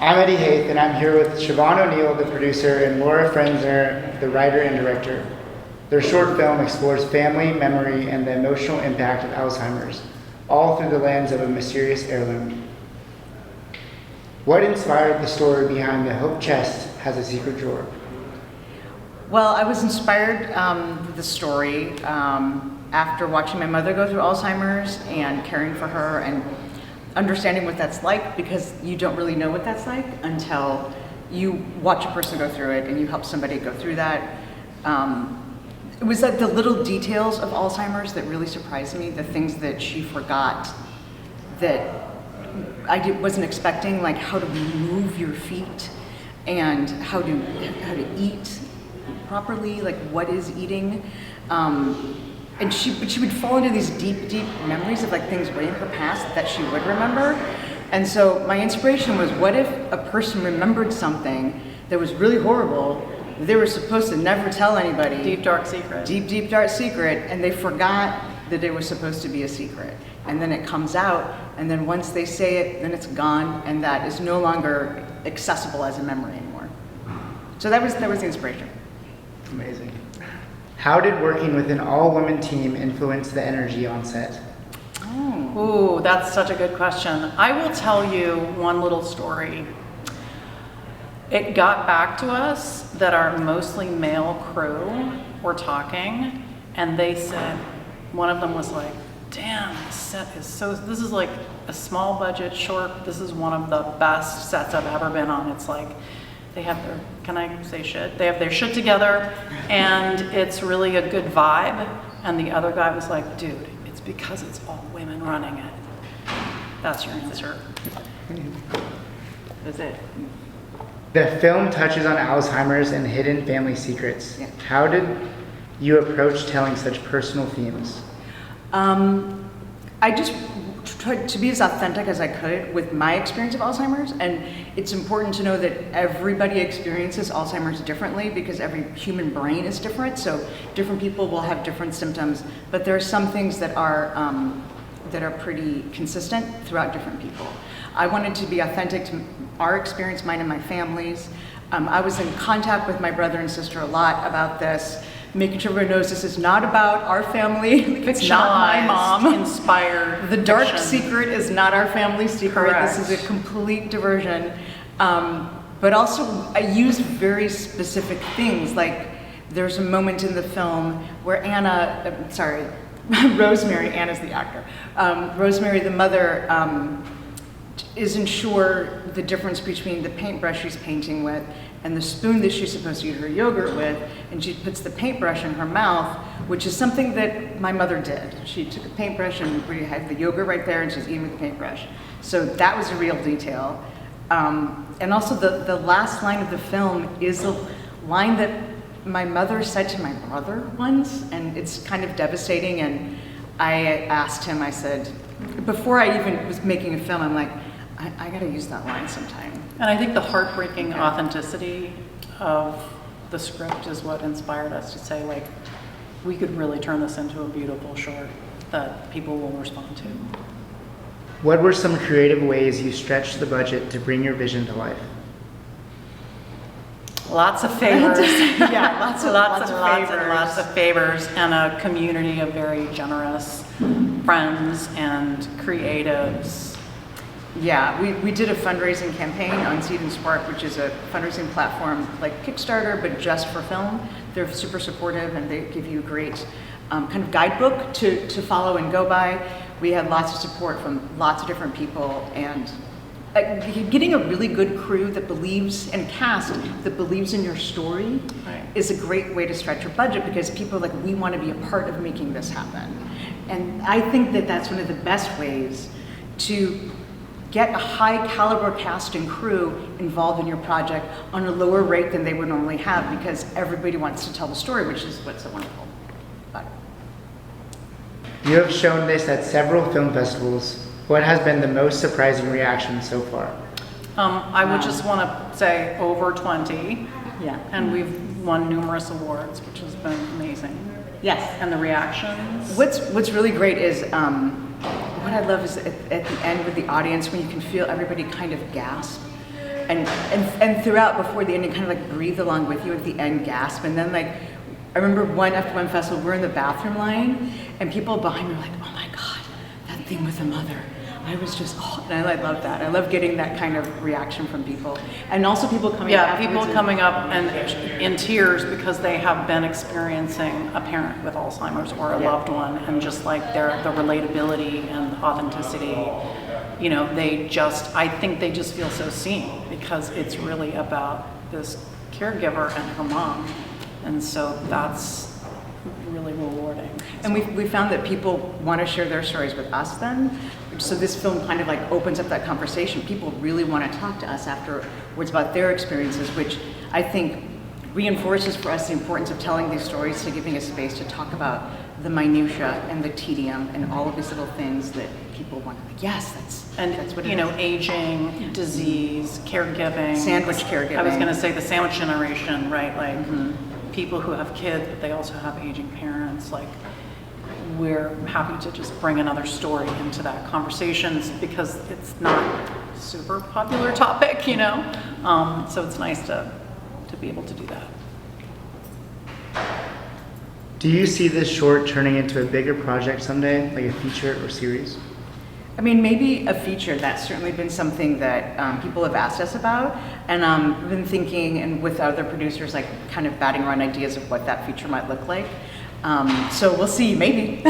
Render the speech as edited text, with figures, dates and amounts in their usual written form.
I'm Eddie Haith, and I'm here with Siobhan O'Neill, the producer, and Laura Frenzer, the writer and director. Their short film explores family, memory, and the emotional impact of Alzheimer's, all through the lens of a mysterious heirloom. What inspired the story behind The Hope Chest Has a Secret Drawer? Well, I was inspired with the story after watching my mother go through Alzheimer's and caring for her and understanding what that's like, because you don't really know what that's like until you watch a person go through it and you help somebody go through that. It was like the little details of Alzheimer's that really surprised me, the things that she forgot that I wasn't expecting, like how to move your feet and how to eat properly, like what is eating. And she would fall into these deep memories of like things way in her past that she would remember. And so my inspiration was, what if a person remembered something that was really horrible, they were supposed to never tell anybody. Deep, dark secret. Deep, dark secret, and they forgot that it was supposed to be a secret. And then it comes out, and then once they say it, then it's gone, and that is no longer accessible as a memory anymore. So that was the inspiration. Amazing. How did working with an all-women team influence the energy on set? Ooh, that's such a good question. I will tell you one little story. It got back to us that our mostly male crew were talking, and they said, one of them was like, damn, this set is this is like a small budget short. This is one of the best sets I've ever been on. It's like, they have their, can I say shit? They have their shit together, and it's really a good vibe. And the other guy was like, dude, it's because it's all women running it. That's your answer. That's it. The film touches on Alzheimer's and hidden family secrets. Yeah. How did you approach telling such personal themes? I just tried to be as authentic as I could with my experience of Alzheimer's, and it's important to know that everybody experiences Alzheimer's differently because every human brain is different, so different people will have different symptoms, but there are some things that are pretty consistent throughout different people. I wanted to be authentic to our experience, mine and my family's. I was in contact with my brother and sister a lot about this, making sure everyone knows this is not about our family. It's not my mom. Inspired. The dark fiction. secret is not our family secret. Correct. This is a complete diversion. But also, I use very specific things. Like, there's a moment in the film where Rosemary, Anna's the actor. Rosemary, the mother, isn't sure the difference between the paintbrush she's painting with and the spoon that she's supposed to eat her yogurt with, and she puts the paintbrush in her mouth, which is something that my mother did. She took a paintbrush and we had the yogurt right there, and she's eating with the paintbrush. So that was a real detail. And also the last line of the film is a line that my mother said to my brother once, and it's kind of devastating, and I asked him, I said, before I even was making a film, I'm like, I gotta use that line sometime. And I think the heartbreaking authenticity of the script is what inspired us to say, like, we could really turn this into a beautiful short that people will respond to. What were some creative ways you stretched the budget to bring your vision to life? Lots of favors. Yeah, lots of favors, and a community of very generous friends and creatives. Yeah, we did a fundraising campaign on Seed and Spark, which is a fundraising platform like Kickstarter, but just for film. They're super supportive, and they give you a great kind of guidebook to follow and go by. We had lots of support from lots of different people, and getting a really good crew that believes, and cast that believes in your story, right, is a great way to stretch your budget, because people are like, we want to be a part of making this happen. And I think that that's one of the best ways to get a high caliber cast and crew involved in your project on a lower rate than they would normally have, because everybody wants to tell the story, which is what's so wonderful about it. You have shown this at several film festivals. What has been the most surprising reaction so far? I would just want to say over 20. Yeah. And we've won numerous awards, which has been amazing. Yes. And the reactions. What's really great is what I love is at the end with the audience, when you can feel everybody kind of gasp. and throughout, before the ending, kind of like breathe along with you at the end, gasp, and then like, I remember after one festival, we're in the bathroom line, and people behind me were like, oh my God, that thing with the mother. I was just, and I love that. I love getting that kind of reaction from people. And also people coming up Yeah, people coming up and in tears because they have been experiencing a parent with Alzheimer's or a loved one, and just like the relatability and authenticity, you know, I think they just feel so seen, because it's really about this caregiver and her mom. And so that's really rewarding. And we found that people want to share their stories with us then. So this film kind of like opens up that conversation. People really want to talk to us afterwards about their experiences, which I think reinforces for us the importance of telling these stories, to giving a space to talk about the minutia and the tedium and all of these little things that people want to, like, yes, that's what it you know, is. aging, disease, caregiving. Sandwich caregiving. I was going to say the sandwich generation, right? Like people who have kids, but they also have aging parents. Like, we're happy to just bring another story into that conversation, because it's not a super popular topic, you know? So it's nice to be able to do that. Do you see this short turning into a bigger project someday, like a feature or series? I mean, maybe a feature. That's certainly been something that people have asked us about, and we've been thinking, and with other producers, like kind of batting around ideas of what that feature might look like. So we'll see, maybe.